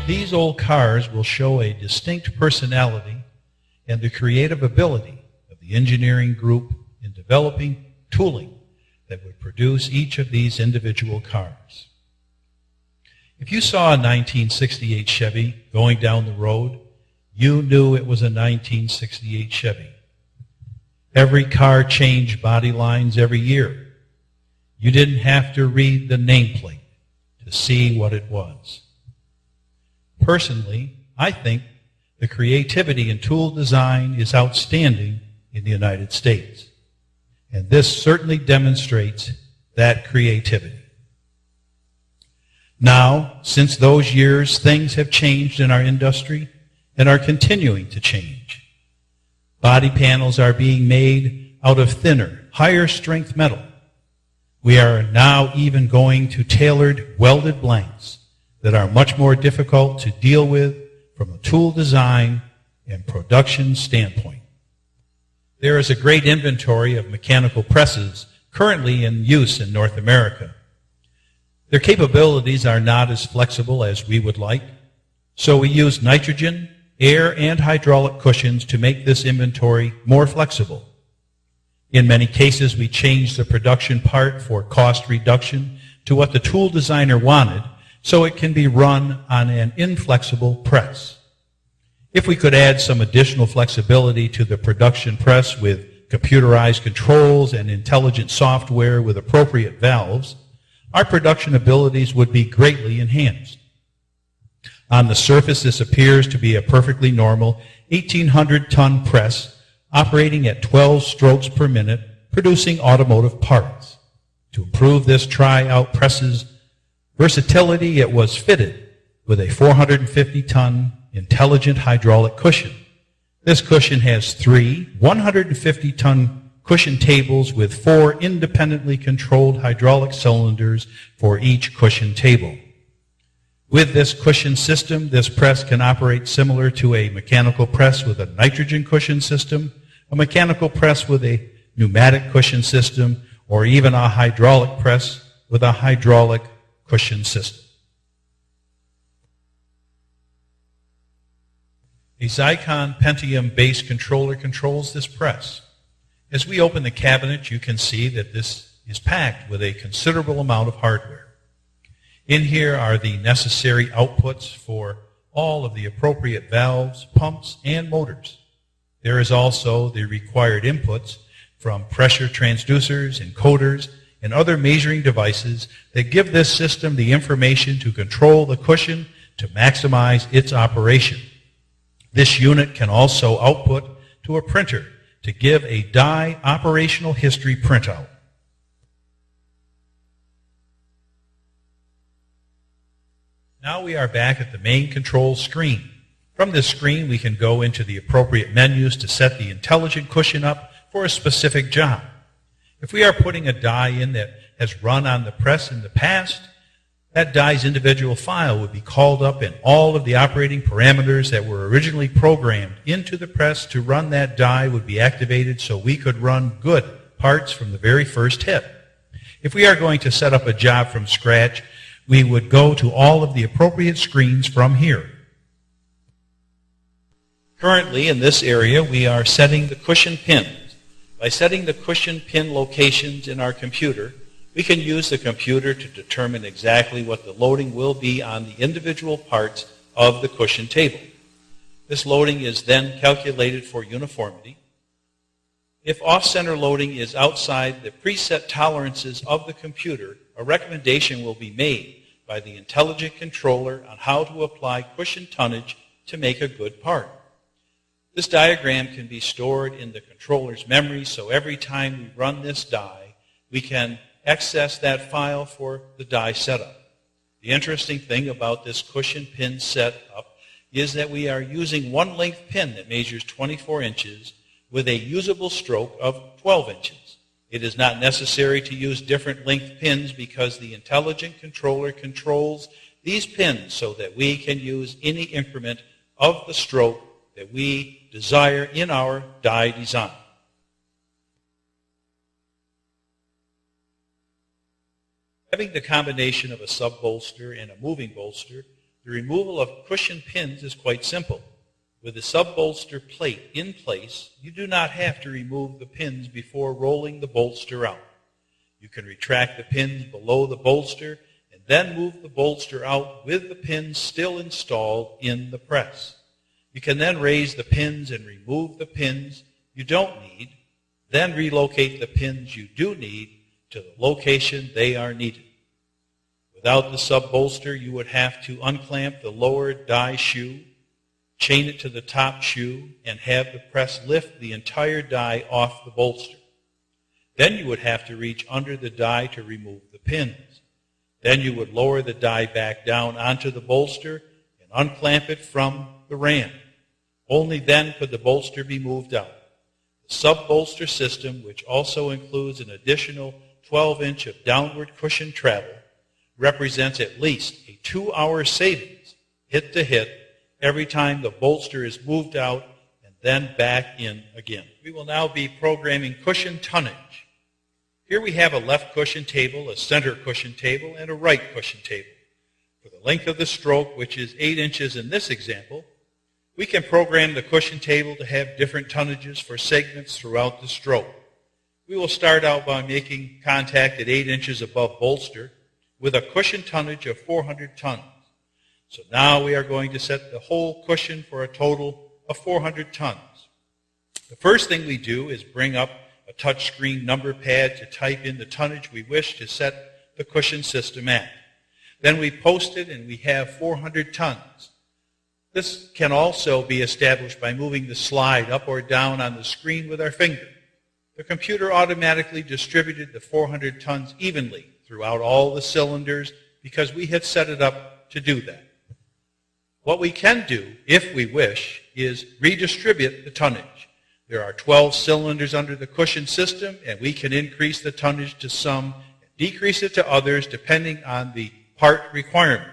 These old cars will show a distinct personality and the creative ability of the engineering group in developing tooling that would produce each of these individual cars. If you saw a 1968 Chevy going down the road, you knew it was a 1968 Chevy. Every car changed body lines every year. You didn't have to read the nameplate to see what it was. Personally, I think the creativity in tool design is outstanding in the United States. And this certainly demonstrates that creativity. Now, since those years, things have changed in our industry and are continuing to change. Body panels are being made out of thinner, higher strength metal. We are now even going to tailored welded blanks that are much more difficult to deal with from a tool design and production standpoint. There is a great inventory of mechanical presses currently in use in North America. Their capabilities are not as flexible as we would like, so we use nitrogen, air, and hydraulic cushions to make this inventory more flexible. In many cases, we change the production part for cost reduction to what the tool designer wanted, so it can be run on an inflexible press. If we could add some additional flexibility to the production press with computerized controls and intelligent software with appropriate valves, our production abilities would be greatly enhanced. On the surface, this appears to be a perfectly normal 1,800-ton press operating at 12 strokes per minute, producing automotive parts. To improve this try-out press's versatility, it was fitted with a 450-ton intelligent hydraulic cushion. This cushion has 3 150-ton cushion tables with 4 independently controlled hydraulic cylinders for each cushion table. With this cushion system, this press can operate similar to a mechanical press with a nitrogen cushion system, a mechanical press with a pneumatic cushion system, or even a hydraulic press with a hydraulic cushion system. A Zycon Pentium-based controller controls this press. As we open the cabinet, you can see that this is packed with a considerable amount of hardware. In here are the necessary outputs for all of the appropriate valves, pumps, and motors. There is also the required inputs from pressure transducers, encoders, and other measuring devices that give this system the information to control the cushion to maximize its operation. This unit can also output to a printer to give a die operational history printout. Now we are back at the main control screen. From this screen, we can go into the appropriate menus to set the intelligent cushion up for a specific job. If we are putting a die in that has run on the press in the past, that die's individual file would be called up and all of the operating parameters that were originally programmed into the press to run that die would be activated so we could run good parts from the very first hit. If we are going to set up a job from scratch, we would go to all of the appropriate screens from here. Currently, in this area, we are setting the cushion pins. By setting the cushion pin locations in our computer, we can use the computer to determine exactly what the loading will be on the individual parts of the cushion table. This loading is then calculated for uniformity. If off-center loading is outside the preset tolerances of the computer, a recommendation will be made by the intelligent controller on how to apply cushion tonnage to make a good part. This diagram can be stored in the controller's memory, so every time we run this die, we can access that file for the die setup. The interesting thing about this cushion pin setup is that we are using one length pin that measures 24 inches with a usable stroke of 12 inches. It is not necessary to use different length pins because the intelligent controller controls these pins so that we can use any increment of the stroke that we desire in our die design. Having the combination of a sub-bolster and a moving bolster, The removal of cushion pins is quite simple. With the sub-bolster plate in place, you do not have to remove the pins before rolling the bolster out. You can retract the pins below the bolster and then move the bolster out with the pins still installed in the press. You can then raise the pins and remove the pins you don't need, then relocate the pins you do need to the location they are needed. Without the sub-bolster, you would have to unclamp the lower die shoe, chain it to the top shoe, and have the press lift the entire die off the bolster. Then you would have to reach under the die to remove the pins. Then you would lower the die back down onto the bolster and unclamp it from the ram. Only then could the bolster be moved out. The sub-bolster system, which also includes an additional 12-inch of downward cushion travel, represents at least a 2-hour savings, hit to hit, every time the bolster is moved out and then back in again. We will now be programming cushion tonnage. Here we have a left cushion table, a center cushion table, and a right cushion table. For the length of the stroke, which is 8 inches in this example, we can program the cushion table to have different tonnages for segments throughout the stroke. We will start out by making contact at 8 inches above bolster with a cushion tonnage of 400 tons. So now we are going to set the whole cushion for a total of 400 tons. The first thing we do is bring up a touchscreen number pad to type in the tonnage we wish to set the cushion system at. Then we post it and we have 400 tons. This can also be established by moving the slide up or down on the screen with our finger. The computer automatically distributed the 400 tons evenly throughout all the cylinders because we had set it up to do that. What we can do, if we wish, is redistribute the tonnage. There are 12 cylinders under the cushion system, and we can increase the tonnage to some and decrease it to others depending on the part requirement.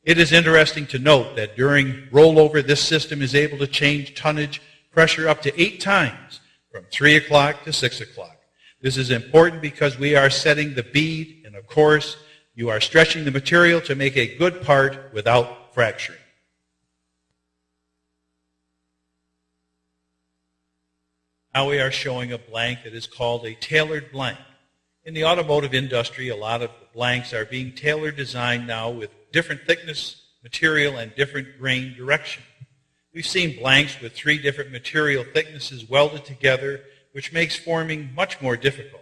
It is interesting to note that during rollover, this system is able to change tonnage pressure up to 8 times, from 3 o'clock to 6 o'clock. This is important because we are setting the bead, and of course, you are stretching the material to make a good part without fracturing. Now we are showing a blank that is called a tailored blank. In the automotive industry, a lot of the blanks are being tailor designed now with different thickness material and different grain direction. We've seen blanks with 3 different material thicknesses welded together, which makes forming much more difficult.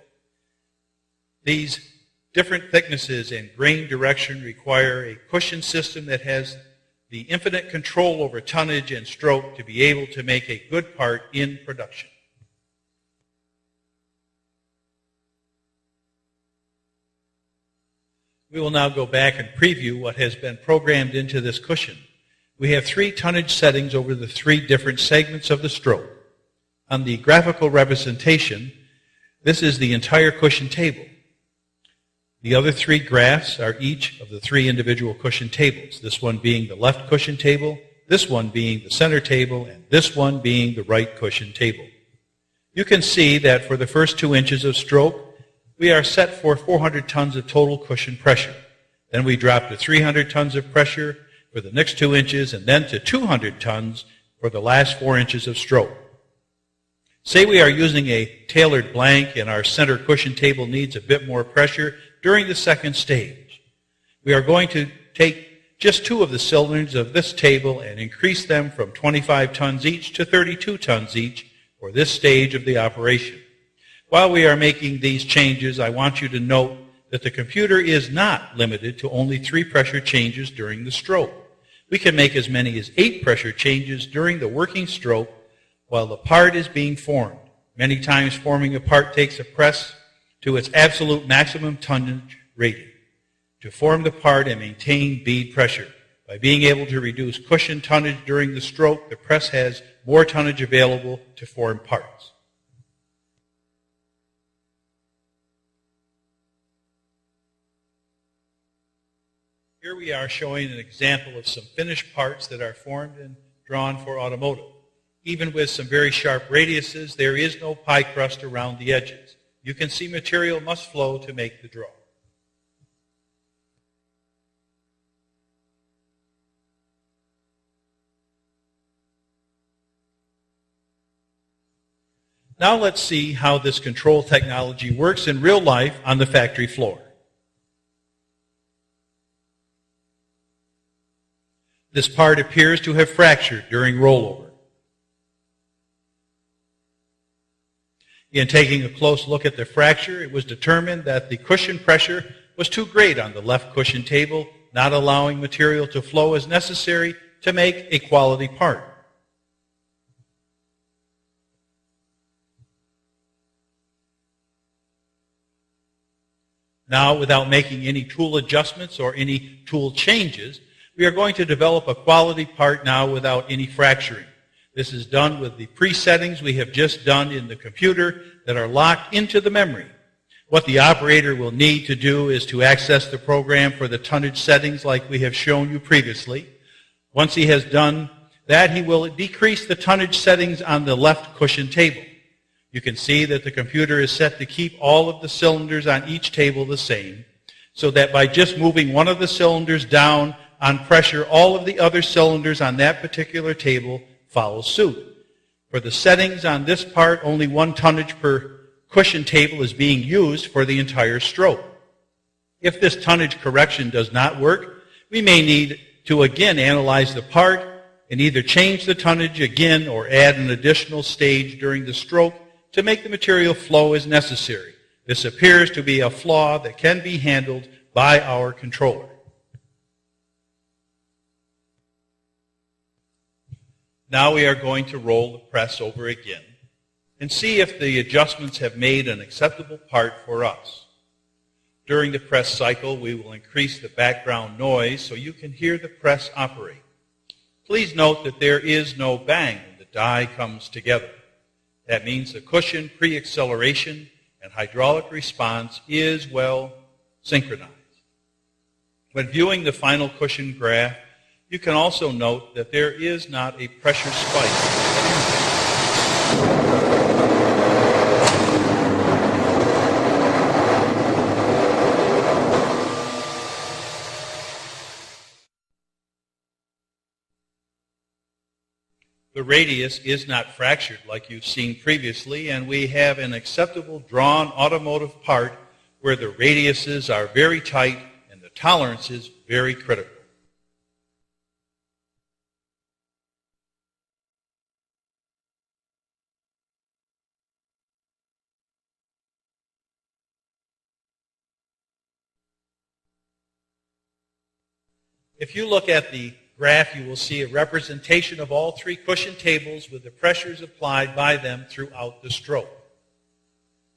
These different thicknesses and grain direction require a cushion system that has the infinite control over tonnage and stroke to be able to make a good part in production. We will now go back and preview what has been programmed into this cushion. We have 3 tonnage settings over the 3 different segments of the stroke. On the graphical representation, this is the entire cushion table. The other 3 graphs are each of the 3 individual cushion tables, this one being the left cushion table, this one being the center table, and this one being the right cushion table. You can see that for the first 2 inches of stroke, we are set for 400 tons of total cushion pressure. Then we drop to 300 tons of pressure for the next 2 inches, and then to 200 tons for the last 4 inches of stroke. Say we are using a tailored blank and our center cushion table needs a bit more pressure during the second stage. We are going to take just 2 of the cylinders of this table and increase them from 25 tons each to 32 tons each for this stage of the operation. While we are making these changes, I want you to note that the computer is not limited to only 3 pressure changes during the stroke. We can make as many as 8 pressure changes during the working stroke while the part is being formed. Many times forming a part takes a press to its absolute maximum tonnage rating to form the part and maintain bead pressure. By being able to reduce cushion tonnage during the stroke, the press has more tonnage available to form parts. Here we are showing an example of some finished parts that are formed and drawn for automotive. Even with some very sharp radiuses, there is no pie crust around the edges. You can see material must flow to make the draw. Now let's see how this control technology works in real life on the factory floor. This part appears to have fractured during rollover. In taking a close look at the fracture, it was determined that the cushion pressure was too great on the left cushion table, not allowing material to flow as necessary to make a quality part. Now, without making any tool adjustments or any tool changes, we are going to develop a quality part now without any fracturing. This is done with the pre-settings we have just done in the computer that are locked into the memory. What the operator will need to do is to access the program for the tonnage settings like we have shown you previously. Once he has done that, he will decrease the tonnage settings on the left cushion table. You can see that the computer is set to keep all of the cylinders on each table the same, so that by just moving one of the cylinders down on pressure, all of the other cylinders on that particular table follow suit. For the settings on this part, only one tonnage per cushion table is being used for the entire stroke. If this tonnage correction does not work, we may need to again analyze the part and either change the tonnage again or add an additional stage during the stroke to make the material flow as necessary. This appears to be a flaw that can be handled by our controller. Now we are going to roll the press over again and see if the adjustments have made an acceptable part for us. During the press cycle, we will increase the background noise so you can hear the press operate. Please note that there is no bang when the die comes together. That means the cushion pre-acceleration and hydraulic response is well synchronized. When viewing the final cushion graph, you can also note that there is not a pressure spike. The radius is not fractured like you've seen previously, and we have an acceptable drawn automotive part where the radiuses are very tight and the tolerances very critical. If you look at the graph, you will see a representation of all three cushion tables with the pressures applied by them throughout the stroke.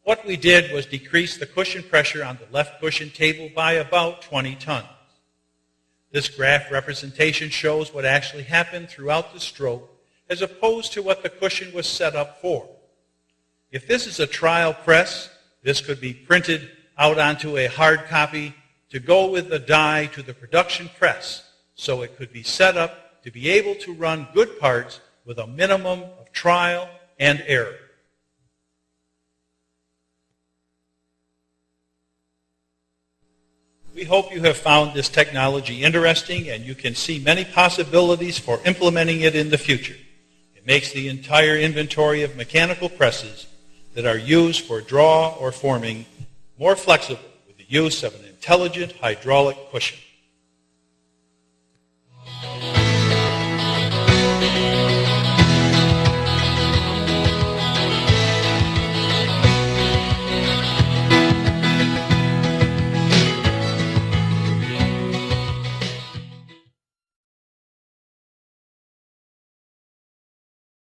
What we did was decrease the cushion pressure on the left cushion table by about 20 tons. This graph representation shows what actually happened throughout the stroke as opposed to what the cushion was set up for. If this is a trial press, this could be printed out onto a hard copy to go with the die to the production press, so it could be set up to be able to run good parts with a minimum of trial and error. We hope you have found this technology interesting and you can see many possibilities for implementing it in the future. It makes the entire inventory of mechanical presses that are used for draw or forming more flexible with the use of an intelligent hydraulic cushion.